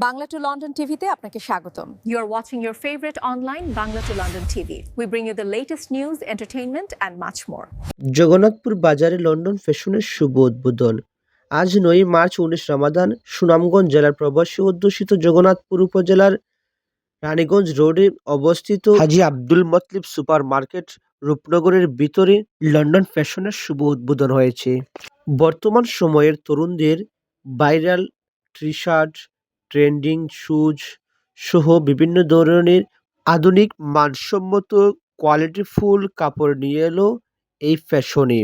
Bangla to London টিভিতে আপনাকে স্বাগতম। You are watching your favorite online Bangla to London TV. We bring you the latest news, entertainment and much more. Jagannathpur বাজারে London ফ্যাশনের শুভ উদ্বোধন। আজ ৯ March ১৯ রমাদান সুনামগঞ্জ জেলার প্রবাসী অধ্যুষিত জগন্নাথপুর উপজেলার রানীগঞ্জ রোডে অবস্থিত হাজী আব্দুল মতলিব সুপার মার্কেট রূপনগরের ভিতরে লন্ডন ফ্যাশনের শুভ উদ্বোধন হয়েছে। বর্তমান সময়ের তরুণদের viral T shirt, trending shoes সহ বিভিন্ন ধরনের আধুনিক মানসম্মত কোয়ালিটিফুল কাপড় নিয়ে এলো এই ফ্যাশনে।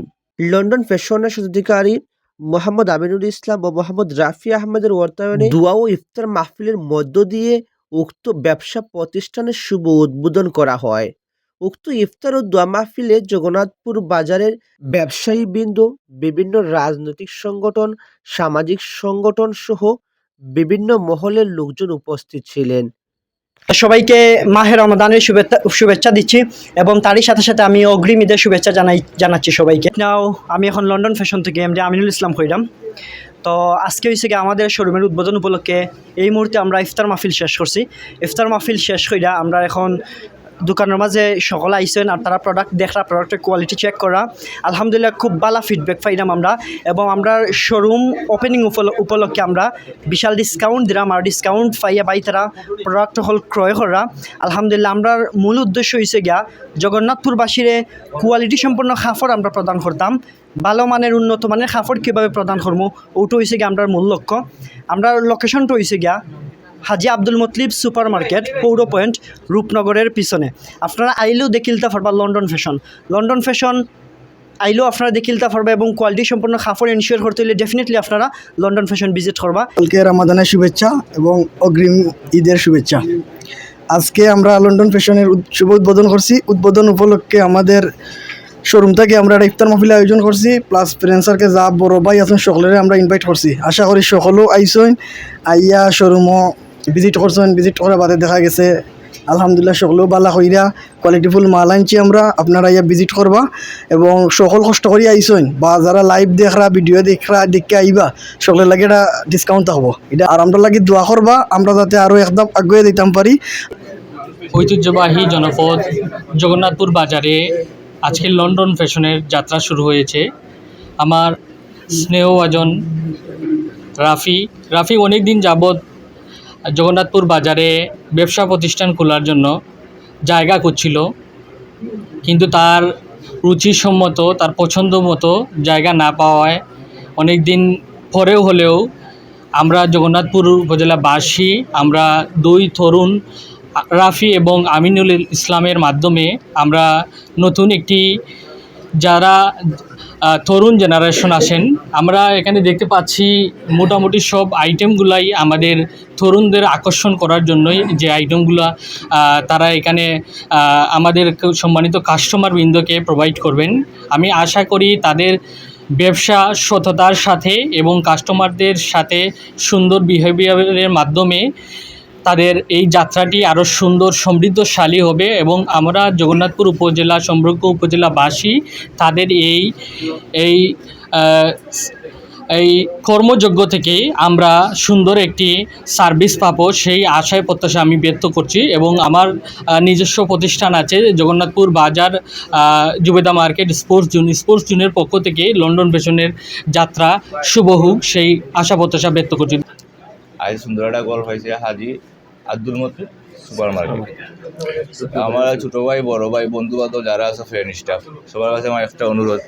লন্ডন ফ্যাশনের স্বত্বাধিকারী মোহাম্মদ আমিনুল ইসলাম ও মোহাম্মদ রাফি আহমেদের অর্থায়নে দোয়া ও ইফতার মাহফিলের মধ্য দিয়ে উক্ত ব্যবসা প্রতিষ্ঠানের শুভ উদ্বোধন করা হয়। উক্ত ইফতার ও দোয়া মাহফিলে জগন্নাথপুর বাজারের ব্যবসায়ীবৃন্দ, বিভিন্ন রাজনৈতিক সংগঠন, সামাজিক সংগঠন সহ বিভিন্ন মহলের লোকজন উপস্থিত ছিলেন। সবাইকে মাহে রমাদানের শুভেচ্ছা দিচ্ছি এবং তারই সাথে সাথে আমি অগ্রিম ঈদের শুভেচ্ছা জানাচ্ছি সবাইকে। নাও আমি এখন লন্ডন ফ্যাশন থেকে এমডি আমিনুল ইসলাম কইরাম। তো আজকে হয়েছে কি আমাদের শোরুমের উদ্বোধন উপলক্ষে এই মুহূর্তে আমরা ইফতার মাহফিল শেষ করছি। ইফতার মাহফিল শেষ কইরা আমরা এখন দোকানের মাঝে সকলে আইসেন আর তারা প্রোডাক্ট দেখরা, প্রোডাক্টের কোয়ালিটি চেক করা। আলহামদুলিল্লাহ খুব ভালো ফিডব্যাক পাইলাম আমরা এবং আমরা শোরুম ওপেনিং উপলক্ষে আমরা বিশাল ডিসকাউন্ট দিলাম আর ডিসকাউন্ট পাইয়া বাই তারা প্রোডাক্ট হল ক্রয় করা। আলহামদুলিল্লাহ আমরা মূল উদ্দেশ্য হয়েছে গিয়া জগন্নাথপুরবাসীরে কোয়ালিটি সম্পন্ন কাপড় আমরা প্রদান করতাম। ভালো মানের উন্নত মানের কাপড় কীভাবে প্রদান করবো ওটা হয়েছে গিয়া আমরা মূল লক্ষ্য। আমরা লোকেশনটা হয়েছে গিয়া হাজী আব্দুল মতলিব সুপার মার্কেট, পৌর পয়েন্ট, রূপনগরের পিছনে। আপনারা আইলেও দেখিলতে পারবা লন্ডন ফ্যাশন। লন্ডন ফ্যাশন আইলেও আপনারা দেখিলতে পারবা এবং কোয়ালিটি সম্পন্ন কাপড় এনশিওর করতে হলে ডেফিনেটলি আপনারা লন্ডন ফ্যাশন ভিজিট করবা। কালকে রমাদানের শুভেচ্ছা এবং অগ্রিম ঈদের শুভেচ্ছা। আজকে আমরা লন্ডন ফ্যাশনের শুভ উদ্বোধন করছি। উদ্বোধন উপলক্ষে আমাদের শোরুম থেকে আমরা একটা ইফতার মাহফিল আয়োজন করছি, প্লাস ফ্রেন্ডসারকে যা বড় ভাই আছেন সকলের আমরা ইনভাইট করছি। আশা করি সকলেও আইসেন, আইয়া শোরুমও ভিজিট করছেন। ভিজিট করার বাদে দেখা গেছে আলহামদুলিল্লাহ সকলেও বালা হইরা কোয়ালিটিফুল মাল আনছি আমরা। আপনারা ইয়া ভিজিট করবা এবং সকল কষ্ট করি আইসেন বা যারা লাইভ দেখরা, ভিডিও দেখে আইবা সকলের লাগে এটা ডিসকাউন্ট থাকবো এটা। আর আমরা লাগে দোয়া করবা আমরা যাতে আরও একদম আগুয়ে দিতাম পারি। ঐতিহ্যবাহী জনপদ জগন্নাথপুর বাজারে আজকে লন্ডন ফ্যাশনের যাত্রা শুরু হয়েছে। আমার স্নেহভাজন রাফি অনেক দিন যাবৎ জগন্নাথপুর বাজারে ব্যবসা প্রতিষ্ঠান খোলার জন্য জায়গা করছিল, কিন্তু তার রুচিসম্মত, তার পছন্দ মতো জায়গা না পাওয়ায় অনেক দিন পরেও হলেও আমরা জগন্নাথপুর উপজেলাবাসী, আমরা দুই তরুণ রাফি এবং আমিনুল ইসলামের মাধ্যমে আমরা নতুন একটি যারা তরুণ জেনারেশন আসেন, আমরা এখানে দেখতে পাচ্ছি মোটামুটি সব আইটেমগুলাই আমাদের তরুণদের আকর্ষণ করার জন্যই যে আইটেমগুলো তারা এখানে আমাদের সম্মানিত কাস্টমার বৃন্দকে প্রোভাইড করবেন। আমি আশা করি তাদের ব্যবসা সততার সাথে এবং কাস্টমারদের সাথে সুন্দর বিহেভিয়ারের মাধ্যমে তাদের এই যাত্রাটি আরও সুন্দর সমৃদ্ধশালী হবে এবং আমরা জগন্নাথপুর উপজেলা সমগ্র উপজেলাবাসী তাদের এই কর্মযজ্ঞ থেকে আমরা সুন্দর একটি সার্ভিস পাবো সেই আশায় প্রত্যাশা আমি ব্যক্ত করছি। এবং আমার নিজস্ব প্রতিষ্ঠান আছে জগন্নাথপুর বাজার জুবেদা মার্কেট স্পোর্টস জোনের পক্ষ থেকে লন্ডন ফ্যাশনের যাত্রা শুভ হোক সেই আশা প্রত্যাশা ব্যক্ত করছি। আজ সুন্দর একটা গল্প হয়েছে হাজী আব্দুল মতলিব সুপার মার্কেট। আমার ছোটো ভাই, বড় ভাই, বন্ধু বান্ধব যারা আছে, ফ্রেন্ড স্টাফ, সবার কাছে আমার একটা অনুরোধ,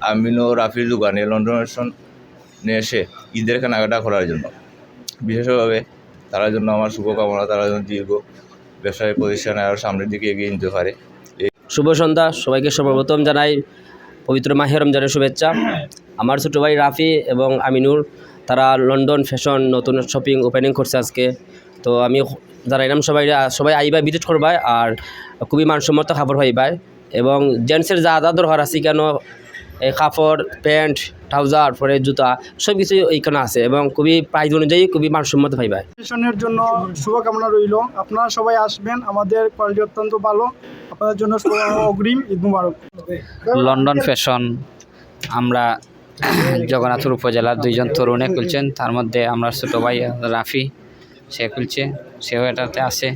আমিনও রাফির দোকানে লন্ডন ফ্যাশন নিয়ে এসে ঈদের কেনাকাটা করার জন্য বিশেষভাবে তার জন্য আমার শুভকামনা, তারা যেন দীর্ঘ ব্যবসায়িক প্রতিষ্ঠানে আরও সামনের দিকে এগিয়ে নিতে পারে। শুভ সন্ধ্যা সবাইকে। সর্বপ্রথম জানাই পবিত্র মাহে রমজানের শুভেচ্ছা। আমার ছোটো ভাই রাফি এবং আমিনুর তারা লন্ডন ফ্যাশন নতুন শপিং ওপেনিং করছে আজকে। তো আমি জানাইলাম সবাই আইবাই, ভিজিট করবাই আর খুবই মানসম্মত কাপড় পাইবাই এবং জেন্টসের যা যা দরকার আছে কেন এই কাপড়, প্যান্ট, ট্রাউজার, পরে জুতা সব কিছু এইখানে আছে এবং খুবই প্রাইস অনুযায়ী খুবই মানসম্মত পাইবাই। ফ্যাশনের জন্য শুভকামনা রইল। আপনারা সবাই আসবেন, আমাদের কোয়ালিটি অত্যন্ত ভালো। আপনাদের জন্য অগ্রিম ঈদ মুবারক। লন্ডন ফ্যাশন আমরা জগন্নাথপুর উপজেলার দুইজন তরুণে খুলছেন, তার মধ্যে আমরা ছোটো ভাই রাফি সে খুলছে, সেও এটাতে আছে।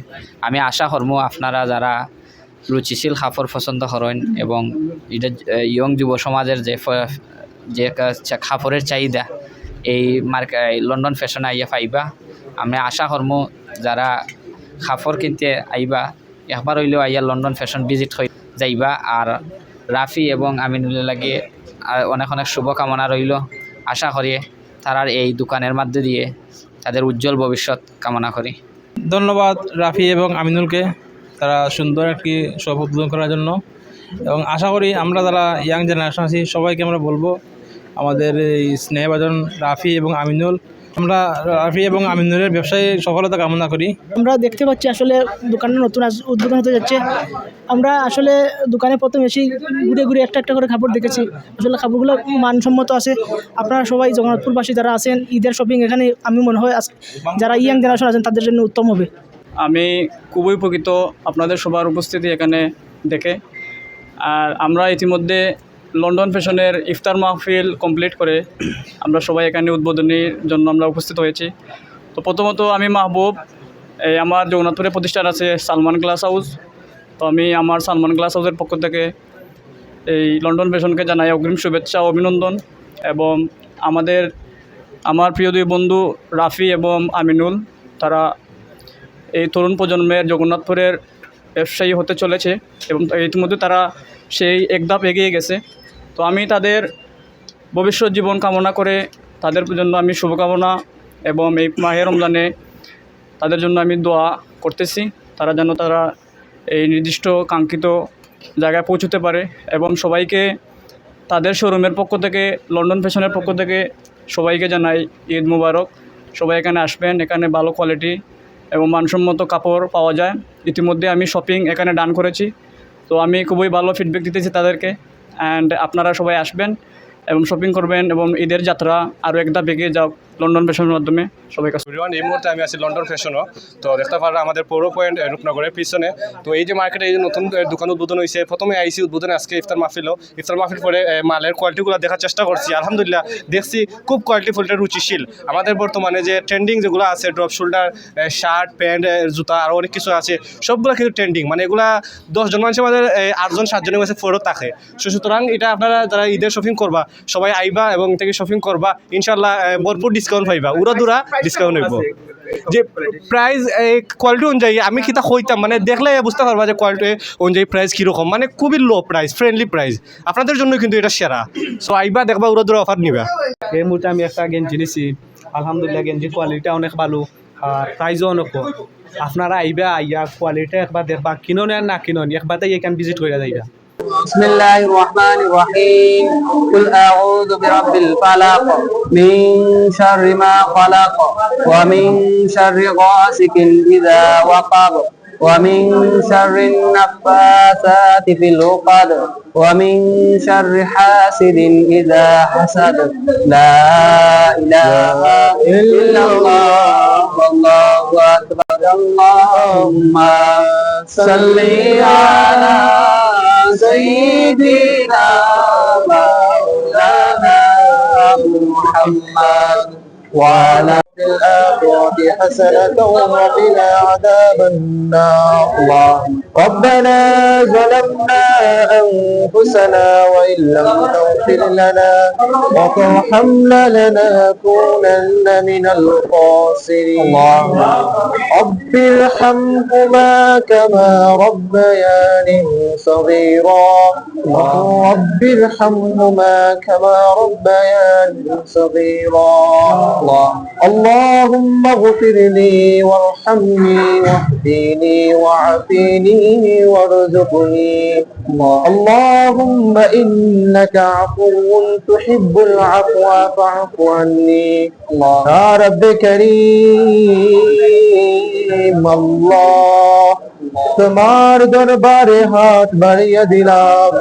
আমি আশা করবো আপনারা যারা রুচিশীল কাপড় পছন্দ করেন এবং এটা ইয়ং যুব সমাজের যে কাপড়ের চাহিদা এই লন্ডন ফ্যাশনে আইয়া পাইবা। আমি আশা করবো যারা কাপড় কিনতে আইবা একবার হইলেও আইয়া লন্ডন ফ্যাশন ভিজিট হয়ে যাইবা। আর রাফি এবং আমিনুলের লাগে অনেক অনেক শুভকামনা রইল। আশা করি তারার এই দোকানের মধ্যে দিয়ে তাদের উজ্জ্বল ভবিষ্যৎ কামনা করি। ধন্যবাদ রাফি এবং আমিনুলকে, তারা সুন্দর একটি শপ উদ্বোধন করার জন্য। এবং আশা করি আমরা যারা ইয়াং জেনারেশন আছি সবাইকে আমরা বলবো আমাদের এই স্নেহভাজন রাফি এবং আমিনুল, আমরা রাফি এবং আমিনুলের ব্যবসায় সফলতা কামনা করি। আমরা দেখতে পাচ্ছি আসলে দোকানটা নতুন উদ্বোধন হতে যাচ্ছে। আমরা আসলে দোকানে প্রথম এসে ঘুরে ঘুরে একটা একটা করে কাপড় দেখেছি। আসলে কাপড়গুলো মানসম্মত আছে। আপনারা সবাই জগন্নাথপুরবাসী যারা আছেন, ঈদের শপিং এখানে আমি মনে হয় যারা ইয়াং জেনারেশন আছেন তাদের জন্য উত্তম হবে। আমি খুবই উপকৃত আপনাদের সবার উপস্থিতি এখানে দেখে। আর আমরা ইতিমধ্যে লন্ডন ফ্যাশনের ইফতার মাহফিল কমপ্লিট করে আমরা সবাই এখানে উদ্বোধনীর জন্য আমরা উপস্থিত হয়েছি। তো প্রথমত আমি মাহবুব, আমার জগন্নাথপুরে প্রতিষ্ঠান আছে সালমান গ্লাস হাউস। তো আমি আমার সালমান গ্লাস হাউসের পক্ষ থেকে এই লন্ডন ফ্যাশনকে জানাই অগ্রিম শুভেচ্ছা ও অভিনন্দন। এবং আমার প্রিয় দুই বন্ধু রাফি এবং আমিনুল, তারা এই তরুণ প্রজন্মের জগন্নাথপুরের ব্যবসায়ী হতে চলেছে এবং ইতিমধ্যে তারা সেই এক ধাপ এগিয়ে গেছে। তো আমি তাদের ভবিষ্যৎ জীবন কামনা করে তাদের জন্য আমি শুভকামনা এবং এই মাহে রমজানে তাদের জন্য আমি দোয়া করতেছি, তারা যেন এই নির্দিষ্ট কাঙ্ক্ষিত জায়গায় পৌঁছতে পারে। এবং সবাইকে তাদের শোরুমের পক্ষ থেকে, লন্ডন ফ্যাশনের পক্ষ থেকে সবাইকে জানাই ঈদ মুবারক। সবাই এখানে আসবেন, এখানে ভালো কোয়ালিটি এবং মানসম্মত কাপড় পাওয়া যায়। ইতিমধ্যে আমি শপিং এখানে ডান করেছি, তো আমি খুবই ভালো ফিডব্যাক দিতেছি তাদেরকে। অ্যান্ড আপনারা সবাই আসবেন এবং শপিং করবেন এবং ঈদের যাত্রা আরও একটা বেগে যাও লন্ডন ফ্যাশনের মাধ্যমে। সবাই কাছে এই মুহূর্তে আমি আছি লন্ডন ফ্যাশনও। তো দেখতে পারা আমাদের পৌর পয়েন্ট রূপনগরের পিছনে। তো এই যে মার্কেটে এই যে নতুন দোকান উদ্বোধন হয়েছে, প্রথমে আইসি উদ্বোধনে আজকে ইফতার মাহফিল পরে মালের কোয়ালিটিগুলো দেখার চেষ্টা করছি। আলহামদুলিল্লাহ দেখছি খুব কোয়ালিটিফুলটা রুচিশীল। আমাদের বর্তমানে যে ট্রেন্ডিং যেগুলো আছে, ড্রপ শোল্ডার শার্ট, প্যান্ট, জুতা আরও অনেক কিছু আছে, সবগুলো কিন্তু ট্রেন্ডিং। মানে এগুলা 10 জন মানুষের মধ্যে 8 জন 7 জনের কাছে ফোরও থাকে। সুতরাং এটা আপনারা যারা ঈদের শপিং করবা সবাই আইবা এবং থেকে শপিং করবা, ইনশাল্লাহ ভরপুর ডিসকাউন্ট পাইবা, উড়াদুরা ডিসকাউন্ট হইব। যে প্রাইস কোয়ালিটি অনুযায়ী আমি কিতা হইতাম, মানে দেখলে বুঝতে পারবা যে কোয়ালিটি অনুযায়ী প্রাইস কীরকম, মানে খুবই লো প্রাইস, ফ্রেন্ডলি প্রাইস। আপনাদের জন্য কিন্তু এটা সেরা। সো আইবা দেখবা, উড়াদুরা অফার নিবা। এই মুহূর্তে আমি একটা গেঞ্জি নিছি, আলহামদুলিল্লাহ গেঞ্জির কোয়ালিটিটা অনেক ভালো আর প্রাইসও অনেক কম। আপনারা আইবা, আইয়া কোয়ালিটি একবার দেখবা, কিনুন আর না কিনুন একবার তাই এখানে ভিজিট করে যাইবা। بسم الله الرحمن الرحيم قل أعوذ برب الفلق من شر ما خلق ومن شر غاسق إذا وقب ومن شر النفاثات في العقد ومن شر حاسد إذا حسد لا إله إلا الله والله أكبر اللهم صل على سيدنا مولانا محمد وعلى الآخرة حسنة وقنا عذاب النار. ربنا ظلمنا أنفسنا وإن لم تغفر لنا وترحمنا لنكونن من الخاسرين. رب ارحمهما كما ربياني صغيرا رب ارحمهما كما ربياني صغيرا. اللهم اغفر لي وارحمني واهدني وعافني وارزقني. اللهم إنك عفو تحب العفو فاعف عني. يا رب كريم الله তোমার দরবারে হাত বাড়িয়ে দিলাম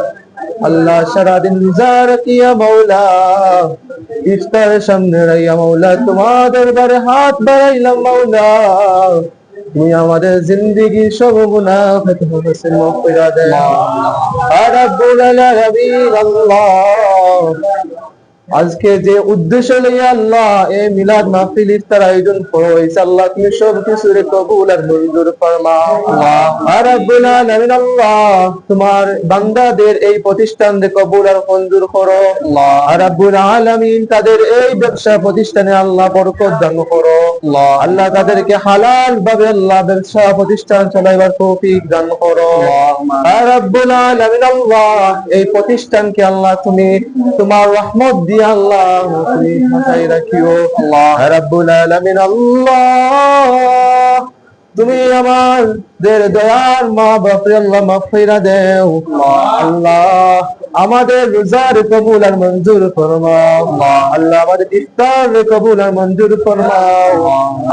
আল্লাহ, সারাদিন জিয়ারত ইয়া মাওলা, ইফতার সামনে রাইয়া মাওলা তোমার দরবারে হাত বাড়াইলাম মাওলা, তুমি আমাদের জিন্দেগির সব গুনাহ ক্ষতিগ্রস্ত মাফ করে দাও। আর রব্বুল আলামিন আল্লাহ আজকে যে উদ্দেশ্য নিয়ে আল্লাহ এই মিলাদ মাহফিল ইফতার আয়োজন করা হয়েছে, আল্লাহ তুমি সব কিছুরে কবুল আর মঞ্জুর ফরমাও। আর রব্বুল আলামিন আল্লাহ তোমার বান্দাদের এই প্রতিষ্ঠান রে কবুল আর মঞ্জুর করো। আর রব্বুল আলামিন তাদের এই ব্যবসা প্রতিষ্ঠানে আল্লাহ বরকত দান করো। আল্লাহ তাদেরকে হালাল ভাবে আল্লাহ ব্যবসা প্রতিষ্ঠান চালাইবার তৌফিক দান করো। আর রব্বুল আলামিন আল্লাহ এই প্রতিষ্ঠানকে আল্লাহ তুমি তোমার রহমত দিয়ে আল্লাহ তুমি বাঁচাই রাখিও। আর রব্বুল আলামিন আল্লাহ তুমি আমাদের দয়ার মা বাপরে আল্লাহ মাগফিরাত দেও। আল্লাহ আমাদের রোজার কবুল আর মঞ্জুর ফরমাও। আল্লাহ আমাদের ইফতার কবুল আর মঞ্জুর ফরমাও।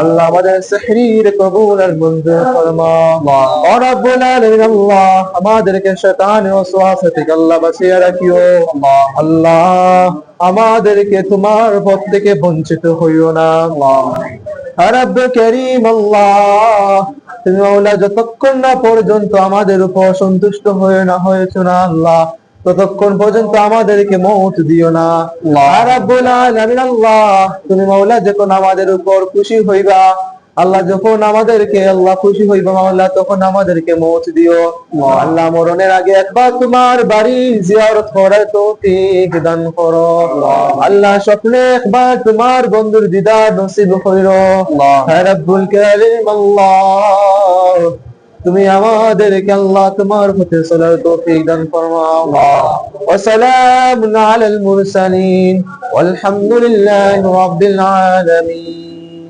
আল্লাহ আমাদের সেহরির কবুল আর মঞ্জুর ফরমাও। ও রব্বুল আলামিন আল্লাহ আমাদেরকে শয়তান ও ওয়াসওয়াসা থেকে আল্লাহ বাঁচিয়ে রাখিও। আল্লাহ আমাদেরকে তোমার পথ থেকে বঞ্চিত হইও না। রব্ব করিম আল্লাহ তুমি মাওলা যতক্ষণ না পর্যন্ত আমাদের উপর সন্তুষ্ট হয়েছো না আল্লাহ, ততক্ষণ পর্যন্ত আমাদেরকে মওত দিও না। রব্বুল আলামিন আল্লাহ তুমি মাওলা যখন আমাদের উপর খুশি হইবা আল্লাহ, যখন আমাদেরকে আল্লাহ খুশি হইবা মাওলা তখন আমাদেরকে মওত দিও। আল্লাহ মরণের আগে একবার তোমার বাড়ি জিয়ারত করার তৌফিক দান করো। আল্লাহ স্বপ্নে একবার তোমার বন্ধুর দিদার নসিব কইরো। রব্বুল কারীম আল্লাহ তুমি আমাদেরকে আল্লাহ তোমার পথে চলার তৌফিক দান ফরমাও। ওয়া সালামুন আলাল মুরসালিন ওয়ালহামদুলিল্লাহি রাব্বিল আলামিন।